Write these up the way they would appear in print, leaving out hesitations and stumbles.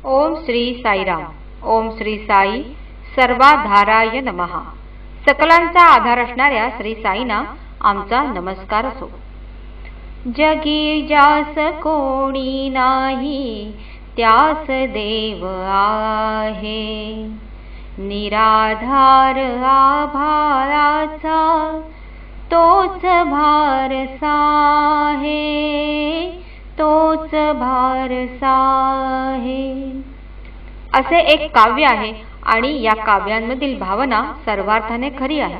ओम श्री साईराम. ओम श्री साई सर्वाधाराय नमः. सकलांचा आधार असणाऱ्या श्री साईंना आमचा नमस्कार असो. जगी जास कोणी नाही त्यास देव आहे, निराधार आभाळाचा तोच भारसा आहे, तोच भारसा आहे. असे एक काव्य आहे आणि या काव्यांमधील भावना सर्वार्थाने खरी आहे.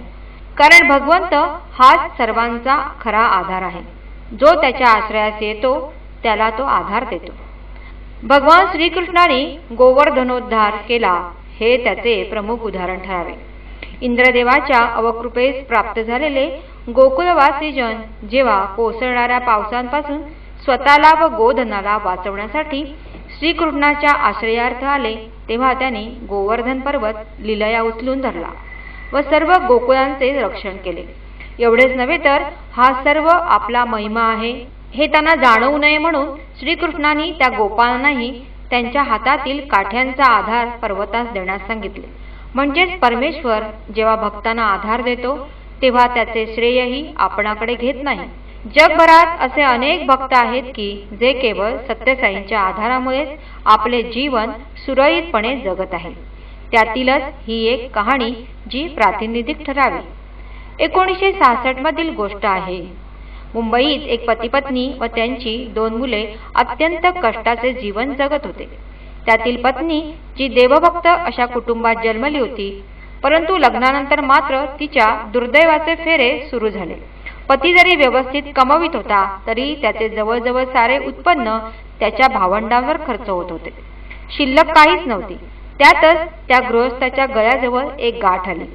कारण भगवंत हाच सर्वांचा खरा आधार आहे. जो त्याच्या आश्रयास येतो त्याला तो आधार देतो. भगवान श्रीकृष्णाने गोवर्धनोद्धार केला हे त्याचे प्रमुख उदाहरण ठरावे. इंद्रदेवाच्या अवकृपेस प्राप्त झालेले गोकुलवासी जन जेव्हा कोसळणाऱ्या पावसांपासून स्वतःला व गोधनाला वाचवण्यासाठी श्रीकृष्णाच्या आश्रयार्थ आले, तेव्हा त्यांनी गोवर्धन पर्वत लीलया उचलून धरला व सर्व गोकुळांचे रक्षण केले. एवढेच नव्हे तर हा सर्व आपला महिमा आहे हे त्यांना जाणवू नये म्हणून श्रीकृष्णांनी त्या गोपाळांनाही त्यांच्या हातातील काठ्यांचा आधार पर्वतास देण्यास सांगितले. म्हणजेच परमेश्वर जेव्हा भक्तांना आधार देतो तेव्हा त्याचे श्रेयही आपणाकडे घेत नाही. जगभरात असे अनेक भक्त आहेत की जे केवळ सत्यसाईंच्या आधारामुळेच आपले जीवन सुरळीतपणे जगत आहेत. त्यातीलच ही एक कहाणी जी प्रातिनिधिक ठरावी. 1966 मधील गोष्ट आहे. मुंबईत एक पती-पत्नी व त्यांची 2 मुले अत्यंत कष्टाचे जीवन जगत होते. त्यातील पत्नी जी देवभक्त अशा कुटुंबात जन्मली होती, परंतु लग्नानंतर मात्र तिच्या दुर्दैवाचे फेरे सुरू झाले. पती जरी व्यवस्थित कमवित होता तरी त्याचे जवळजवळ सारे उत्पन्न त्याच्या भावंडांवर खर्च होत होते. शिल्लक काहीच नव्हती. त्यातच त्या गृहस्थाच्या गळ्याजवळ एक गाठ आली.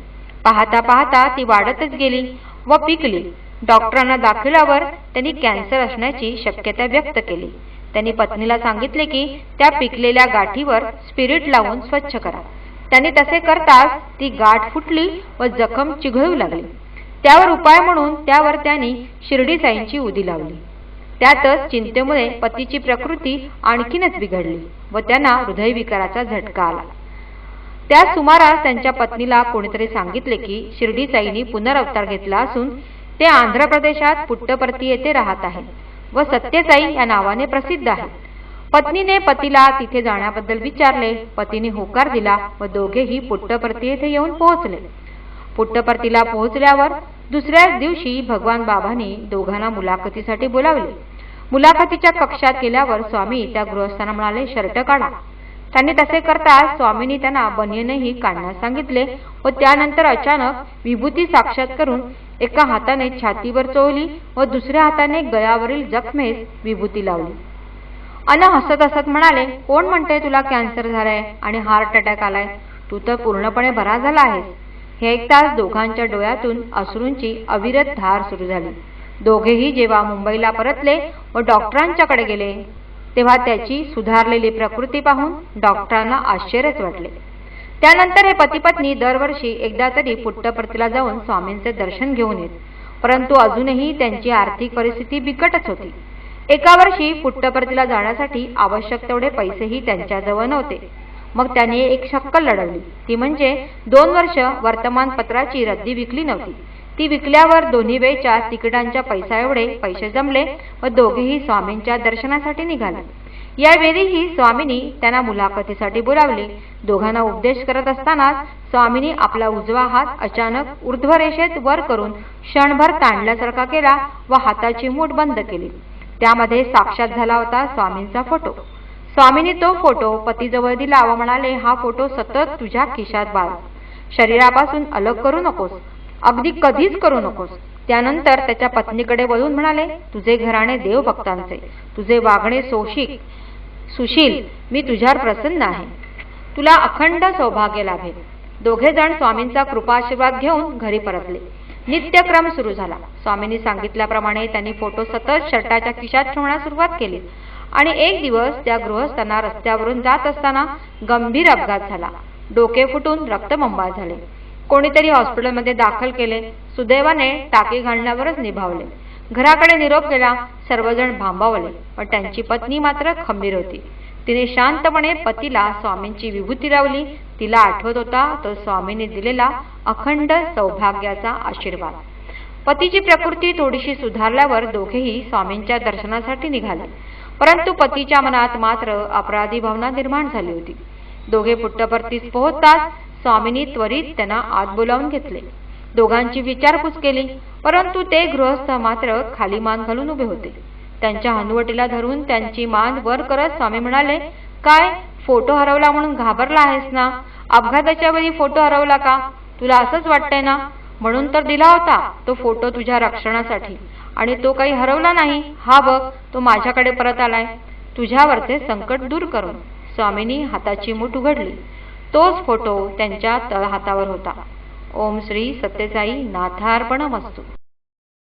पाहता पाहता ती वाढतच गेली व पिकली. डॉक्टरांना दाखवल्यावर त्यांनी कॅन्सर असण्याची शक्यता व्यक्त केली. त्यांनी पत्नीला सांगितले की त्या पिकलेल्या गाठीवर स्पिरिट लावून स्वच्छ करा. त्यांनी तसे करताच ती गाठ फुटली व जखम चिघळू लागली. त्यावर उपाय म्हणून त्यावर त्यांनी शिर्डी साईंची उदी लावली. त्यातच चिंतेमुळे पतीची प्रकृती आणखीनच बिघडली व त्यांना हृदयविकाराचा झटका आला. त्या सुमारास त्यांच्या पत्नीला कोणीतरी सांगितले की शिर्डी साईंनी पुनरवतार घेतला असून ते आंध्र प्रदेशात पुट्टपर्ती येथे राहत आहेत व सत्यसाई या नावाने प्रसिद्ध आहेत. पत्नीने पतीला तिथे जाण्याबद्दल विचारले. पतीने होकार दिला व दोघेही पुट्टपर्ती येथे येऊन पोहोचले. पुट्टपर्तीला पोहोचल्यावर दुसऱ्याच दिवशी भगवान बाबांनी दोघांना मुलाखतीसाठी बोलावले. मुलाखतीच्या कक्षात गेल्यावर स्वामी त्या गृहस्थांना म्हणाले, शर्ट काढा. त्यांनी तसे करताच स्वामींनी त्यांना बनियनही काढण्यास सांगितले व त्यानंतर अचानक विभूती साक्षात करून एका हाताने छातीवर चोळली व दुसऱ्या हाताने गळ्यावरील जखमेस विभूती लावली. हसत हसत म्हणाले, कोण म्हणते तुला कॅन्सर झालाय आणि हार्ट अटॅक आलाय? तू तर पूर्णपणे बरा झाला आहेस. हे ऐकताच दोघांच्या डोळ्यातून अश्रूंची अविरत धार सुरू झाली. दोघेही जेव्हा मुंबईला परतले व डॉक्टरांच्याकडे गेले तेव्हा त्याची सुधारलेली प्रकृती पाहून डॉक्टरांना आश्चर्यच वाटले. त्यानंतर हे पती-पत्नी दरवर्षी एकदा तरी पुट्टपर्तीला जाऊन स्वामींचे दर्शन घेऊन येत. परंतु अजूनही त्यांची आर्थिक परिस्थिती बिकटच होती. एका वर्षी पुट्टपर्तीला जाण्यासाठी आवश्यक तेवढे पैसेही त्यांच्याजवळ नव्हते. मग त्यांनी एक शक्कल लढवली. ती म्हणजे 2 वर्ष वर्तमानपत्राची रद्दी विकली नव्हती. ती विकल्यावर दोन्ही वेळच्या तिकिटांच्या पैसा एवढे पैसे जमले व दोघेही स्वामींच्या दर्शनासाठी निघाले. यावेळीही स्वामींनी त्यांना मुलाखतीसाठी बोलावले. दोघांना उपदेश करत असतानाच स्वामींनी आपला उजवा हात अचानक ऊर्ध्वरेषेत वर करून क्षणभर ताणल्यासारखा केला व हाताची मूठ बंद केली. त्यामध्ये साक्षात झाला होता स्वामींचा फोटो. स्वामींनी तो फोटो पतीजवळ दिला व म्हणाले, हा फोटो सतत तुझ्या खिशात बाळ. शरीरापासून अलग करू नकोस, अगदी कधीच करू नकोस. त्यानंतर त्याच्या पत्नीकडे वळून म्हणाले, तुझे घराणे देवभक्तांचे, तुझे वागणे सुशील, मी तुझ्यावर प्रसन्न आहे. तुला अखंड सौभाग्य लाभेल. दोघे जण स्वामींचा कृपाशीर्वाद घेऊन घरी परतले. नित्यक्रम सुरू झाला. स्वामींनी सांगितल्याप्रमाणे त्यांनी फोटो सतत शर्टाच्या खिशात ठेवण्यास सुरुवात केली आणि एक दिवस त्या गृहस्थांना रस्त्यावरून जात असताना गंभीर अपघात झाला. डोके फुटून रक्तबंबाळ झाले. कोणीतरी हॉस्पिटलमध्ये दाखल केले. सुदैवाने टाके घालण्यावरच निभावले. घराकडे निरोप केला. सर्वजण भांबावले पण त्यांची पत्नी मात्र खंबीर होती. तिने शांतपणे पतीला स्वामींची विभूती लावली. तिला आठवत होता तो स्वामींनी दिलेला अखंड सौभाग्याचा आशीर्वाद. पतीची प्रकृती थोडीशी सुधारल्यावर दोघेही स्वामींच्या दर्शनासाठी निघाले. परंतु पतीच्या मनात मात्र अपराधी भावना निर्माण झाली होती. दोघे पुट्टपर्तीस पोहोचताच स्वामींनी त्वरित त्यांना आत बोलावून घेतले. दोघांची विचारपूस केली, परंतु ते गृहस्थ मात्र खाली मान घालून उभे होते. त्यांच्या हनुवटीला धरून त्यांची मान वर करत स्वामी म्हणाले, काय फोटो हरवला म्हणून घाबरला आहेस ना? अपघाताच्या वेळी फोटो हरवला का? तुला असंच वाटतंय ना? म्हणून तर दिला होता तो फोटो तुझ्या रक्षणासाठी, आणि तो काही हरवला नाही. हा बघ, तो माझ्याकडे परत आलाय तुझ्यावरचे संकट दूर करून. स्वामींनी हाताची मूठ उघडली. तोच फोटो त्यांच्या तळहातावर होता. ओम श्री सत्यसाई नाथार्पणमस्तु.